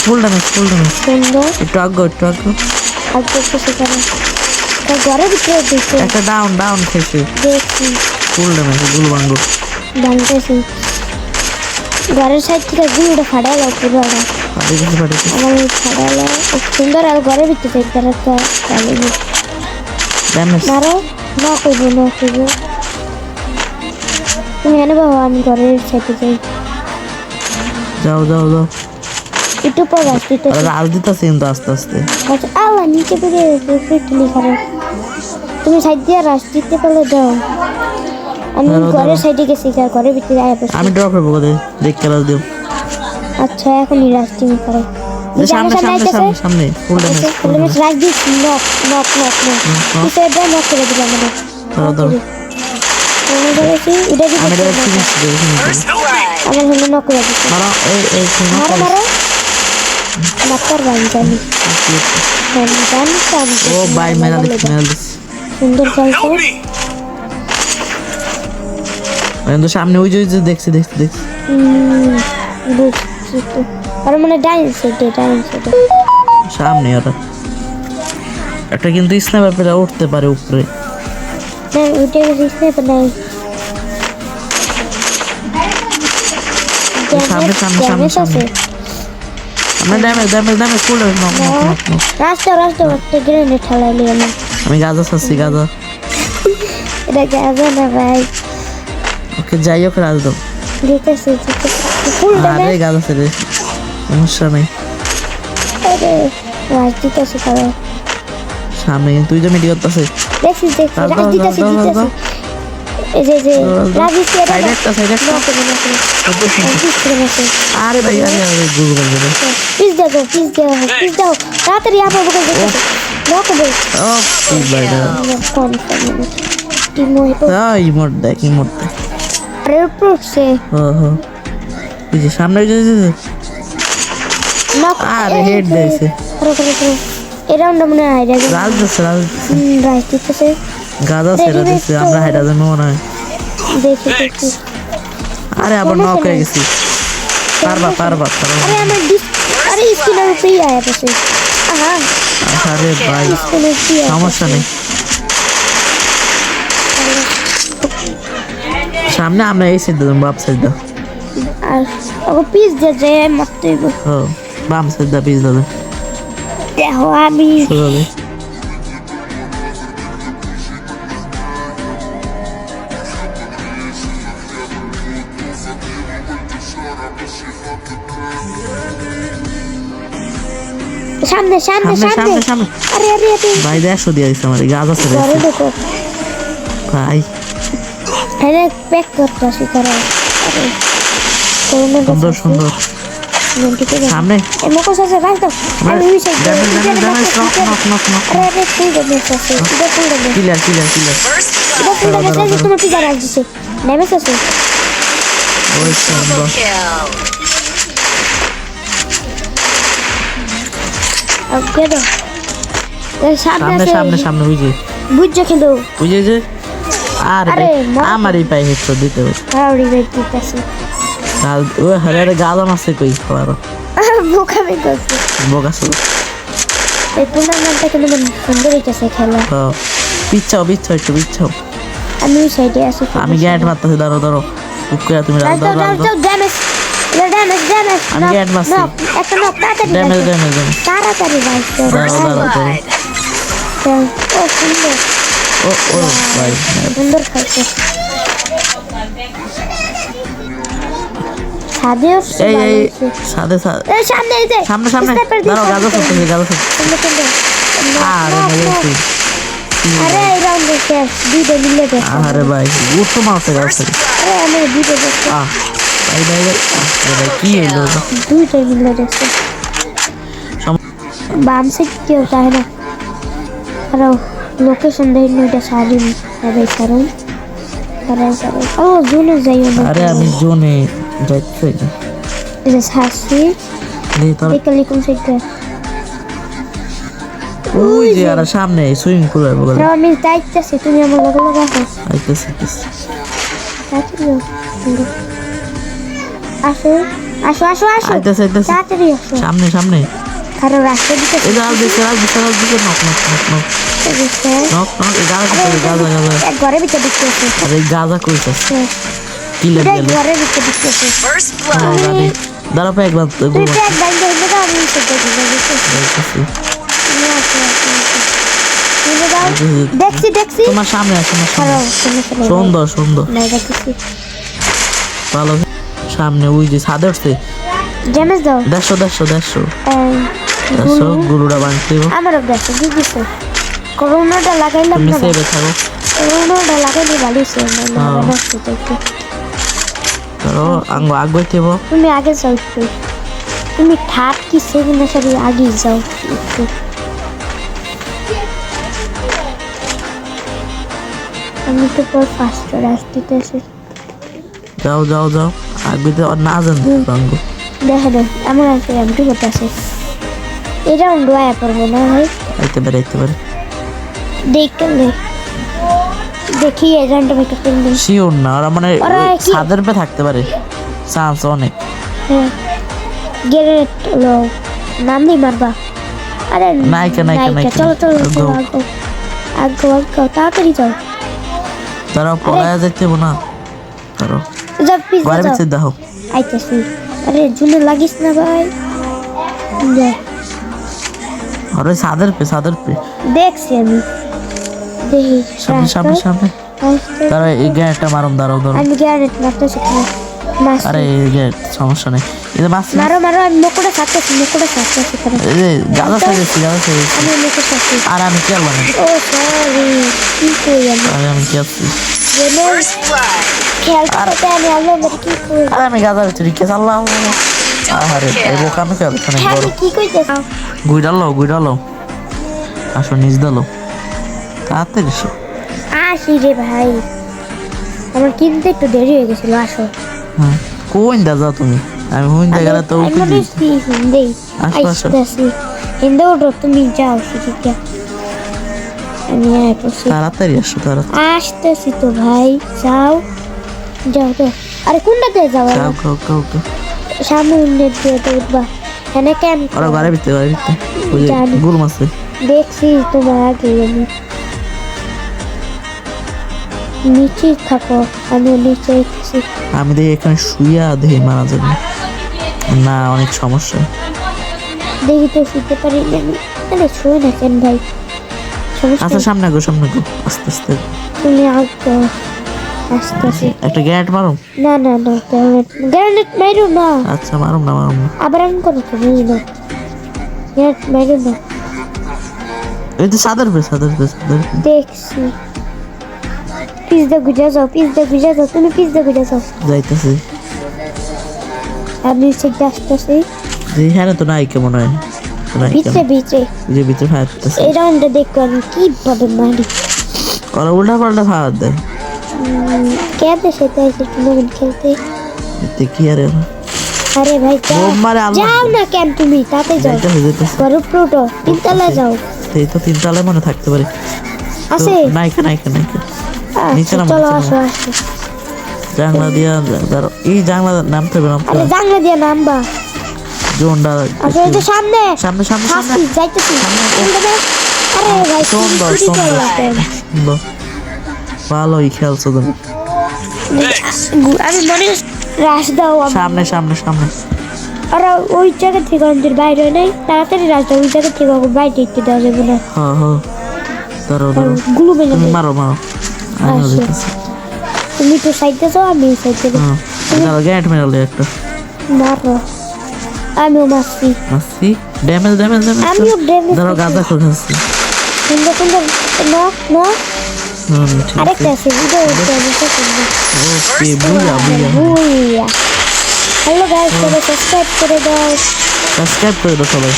Full damage সুন্দর একটু আগে আর কিছু সেখানে ঘরে ভিতরে দিচ্ছে একটা ডাউন খেয়েছে দেখছি ফুল ড্যামেজ গুল বাঙ্গু ভাঙতেছি ঘরের সাইড থেকে গুলটা ফাটাইলো পুরোটা আমার ফাটাইলো সুন্দর আর ঘরের ভিতরে একটা ড্যামেজ মারো না করবো তুমি এনে বাবা আমি ঘরের সাইডে যাই যাও একটু পর আসতে রাজ দিতেছে কিন্তু আস্তে আচ্ছা আল্লাহ নিচে পড়ে ক্লিক করো তুমি সাইড দিয়ে রাশ দিতে পারলে দাও আমি ঘরের সাইডে গেছি ঘরের ভিতরে আয়া পড়ছি আমি ড্রপ করবো কোথায় দেখ খেলা দিও আচ্ছা এখনই রাশ তুমি করো সামনে ফুল ড্যামেজ রাশ দিচ্ছি নক পিছিয়ে দেয় নক করে দিবে আমাদের ধরো এটা আমি দিবে আমার হলো নক করে দিচ্ছে মারো মাত্র জানি ও বাই মেরালিস সুন্দর খেলছো কিন্তু সামনে ওই যে দেখছি বুঝছি তো আর মানে ডাইন সাইডে সামনে ওটা একটা কিন্তু স্নাইপার পেলে উঠতে পারে উপরে না ওইটা স্নাইপার নাই সামনে আমরা ড্যামেজ ফুল রাস্তা একটা গ্রেনেড ঠালাইলি আমি গাজা ছাড়ছি গাজা এটা গাজা না ভাই ওকে যাই হোক রাজ দাও দিতেছি ফুল আরে গাজা ছেড়ে সমস্যা নেই আরে রাজ দিতেছি কারো সামনে তুই যে মিডি করতেছিস দেখছি রাজ দিতেছি এই যে রাজি সাইডে একটা আরে ভাই আরে গুগল করে প্লিজ দাও তাড়াতাড়ি আপা বকে নক দে ও প্লিজ ভাই ইমোট দেখ আরে প্রক্সে এই যে সামনে যে নক আরে হেড দিয়েছে এই রাউন্ডে মনে হয় রাজ দিতেছে গাদা ছেড়ে দিচ্ছে আমরা হাইডা যাবো মনে হয় দেখি আরে আবার নক হয়ে গেছি পারবা আরে আমার আরে স্কিনের উপরেই আয়া পড়ছে আরে ভাই সমস্যা নেই সামনে আমরা এই সাইড দেবো বাম সাইড দাও আর ওকে পিস দিয়ে যে মারতে হইব বাম সাইড দা পিস দাও দেখো আমি সামনে আরে ভাই 150 দিয়ে দিছে আমারে গাজা ছেড়ে দেখো ভাই আরে প্যাক করতেছি করো আরে সুন্দর সামনে মোকো আছে রাখ দাও আমি ওই সাইড নক আরে তুই ড্যামেজ আছে এটা ফুল ড্যামেজ কিলার তোমার কি জানা আছে ড্যামেজ আছে ওই সুন্দর ওকে দাও সামনে বুঝছো খেলো বুঝে যে আরে আমারই পাই হেডশট দিতে হবে আরে রিভাইভ দিতেছে ও হরে গালন আছে কই খাওয়ারো বোকামি করছে বোকাসো এই টুর্নামেন্টটা কিন্তু সুন্দর হইতেছে খেলা পিছাও আমি ওই সাইডে আছি আমি গ্যাট মারতেছি দাঁড়ো উকরা তুমি রাজ দাও ড্যামেজ আমি গ্যাট মারছি একটা নক তাড়াতাড়ি ড্যামেজ তাড়াতাড়ি ভাই ও সুন্দর ও ভাই সুন্দর খাইছে সাদেও এই সাদে এই সামনে এই যে সামনে দাঁড়াও গাজা করতেছি আরে এই রাউন্ডে শেষ দুইটা মিলে গেছে আরে ভাই উঠো মারতে গেছে আরে আমি দুইটা গেছে ভাই কি হলো দুইটা মিলে গেছে বাম সাইড কেউ চায় না আর লোকেশন দেই নইটা সারিম ভাই সারুন ও জোনে যাইও না আরে আমি জোনে যাইতে এই যে সাসি এই কোন সাইডে ওই যে আর সামনে সুইমিং পুল আছে বলে আমি যাইতেছি তুমি আমার লগে আসো আইতেছি আসো আসো আসো আসো আইতাছে আইতাছে তাড়াতাড়ি আসো সামনে সামনে কারো রাস্তা দিতে এই রাজ দিছে knock knock knock knock knock knock এই গাজা ঘরে ভিতরে ঢুকতে আছে আরে গাজা কইছস কি লাগে ঘরের ভিতরে ঢুকতে আছে দাঁড়া পে একবার তুই ট্যাগ বাইন্দে হইলে তো আমি সেটা দিতে দেখছি দেখছি তোমার সামনে আছে খারাপ সুন্দর সুন্দর না দেখছি ভালো সামনে ওই যে ছাদে উঠছে ড্যামেজ দাও 150 গুরুটা বাঁধতে আমার অভ্যাস দিছে করোনাটা লাগাইলাম তুমি না সেবে থাকো করোনাটা লাগাইলে ভালো ছিল না হ্যাঁ। নষ্ট হইতো ধরো আগাইতেব তুমি আগে যাও একটু তুমি ঠাট কি সেগুলো সবই আগে যাও একটু আমি তো পর ফার্স্ট রাস্তাতে আছি যাও যাও যাও আগাইতে আর না জান রঙ্গ দেখো না আমার আছে এমটি করতে আছে এটা উন্ডোয়া পড়বো না ভাই আইতে পারে দেখলে দেখি এজেন্ট মেকআপ করে শিওর না ওরা মানে ওরা ওই কি- ছাদের পে থাকতে পারে চান্স অনেক হ্যাঁ গ্রেনেড লো নাম নেই মারবা আরে নায়িকা। চলো চলো Go. চলো আগো তাড়াতাড়ি যাও তারা পলায়া যেতে না ধরো যাও প্লিজ ঘরে যাও ভিতরে দেখো আইতেছি আরে জুনে লাগিস না ভাই যা, আরে ছাদের পে দেখছি আমি দেখি সামনে তারা এই গ্যাটটা মারুম দাঁড়াও আমি গ্রেনেড মারতেছি আরে এই গ্যাট সমস্যা নেই এই যে মাছ মারো আমি মুকুটে ছাড়তেছি এই যে গাজা ছেড়েছি আমি মুকুটে ছাড়ছি আর আমি কি আলবাম ও সরি কি কই আমি আরে আমি কি আছি খেলতে আমি আলো মেরে কি কই আরে আমি গাজার ভিতরে কি আল্লাহ আরে এই বোকা আমি খেলতে অনেক বড় কি কইতেছ গুইডালো আসো নিজ দালো তাড়াতাড়ি এসো আসি রে ভাই আমার কিনতে একটু দেরি হয়ে গেছিল আসো হ্যাঁ কোন দাদা তুমি আমি হুইন্দা গেলে তো উঠে দিই হিন্দি আসো, আসো। আইসতেছি হিন্দি ওঠো তুমি যাও শিখিকা আমি আসছি তাড়াতাড়ি আসতেছি তো ভাই যাও তো আরে কোনটাতে যাও যাও সামনে উন্নের দিয়ে তো উঠবা এখানে কেন ওরা ঘরে ভিতরে ওই যে জানি। গুল মাছে দেখছি তোমার আগে আমি নিচে থাকো আমি নিচে এসেছি আমি দেখি এখানে শুইয়া দেখি মারা যাবে না অনেক সমস্যা দেখি তো শুতে পারি না আমি আরে শুয়ে না কেন ভাই সমস্যা আচ্ছা সামনে গো আস্তে আস্তে তুমি আগে আসতেছি একটা গ্যাট মারো না গ্রেনেড মারো না আচ্ছা মারুম না আবার আমি কোনো তো বুঝি না গ্রেনেড মারো না এই তো সাদের পে দেখছি পিজ্জা গুজা যাও তুমি পিজ্জা গুজা যাও যাইতেছি আমি সেটা আসতেছি যে হ্যাঁ তো নাই কেমন হয় ভিতরে এই যে ভিতরে ফায়ারতেছে এই রাউন্ডে দেখো আমি কিভাবে মারি ওরা উল্টা পাল্টা ফায়ার দেয় কেটে সেটা এসে টুর্নামেন্ট খেলতে এতে কি আরে আরে ভাই বোম মারে আল্লাহ যাও না কেন তুমি তাতে যাও যাইতেছে ঘরে প্রোটো তিনতলায় যাও এই তো তিনতলায় মনে থাকতে পারে আছে নাইকা নিচে নামো, চলো নিচে আসো জানলা দিয়া ধরো এই জানলা নামতে হবে আরে জানলা দিয়ে নামবা জোনটা আসো এই যে সামনে সামনে হাসি যাইতেছি আরে ভাই সুন্দর চুরি করলা কেন? সুন্দর ভালোই খেলছো তুমি আমি মনে রাশ দাও সামনে আর ওই জায়গা থেকে আমাদের বাইরে নেই তাড়াতাড়ি রাশ দাও ওই জায়গা থেকে ওকে বাইরে একটু দেওয়া যাবে না হ্যাঁ ধরো গুলো মেলে তুমি মারো আমিও আচ্ছা। দেখতেছি তুমি তো সাইডে যাও আমি সাইডে হ্যাঁ দাঁড়াও গ্যাট মেরালে একটা মারো আমিও মারছি ড্যামেজ আমিও ড্যামেজ ধরো গাঁজা খাচ্ছি সুন্দর ন ঠিক আরেকটা আছে আছে ভিডিও উঠতে হবে সুন্দর ওকে বুঝা হ্যালো গাইস সাবস্ক্রাইব করে দাও সাবস্ক্রাইব করে দাও সবাই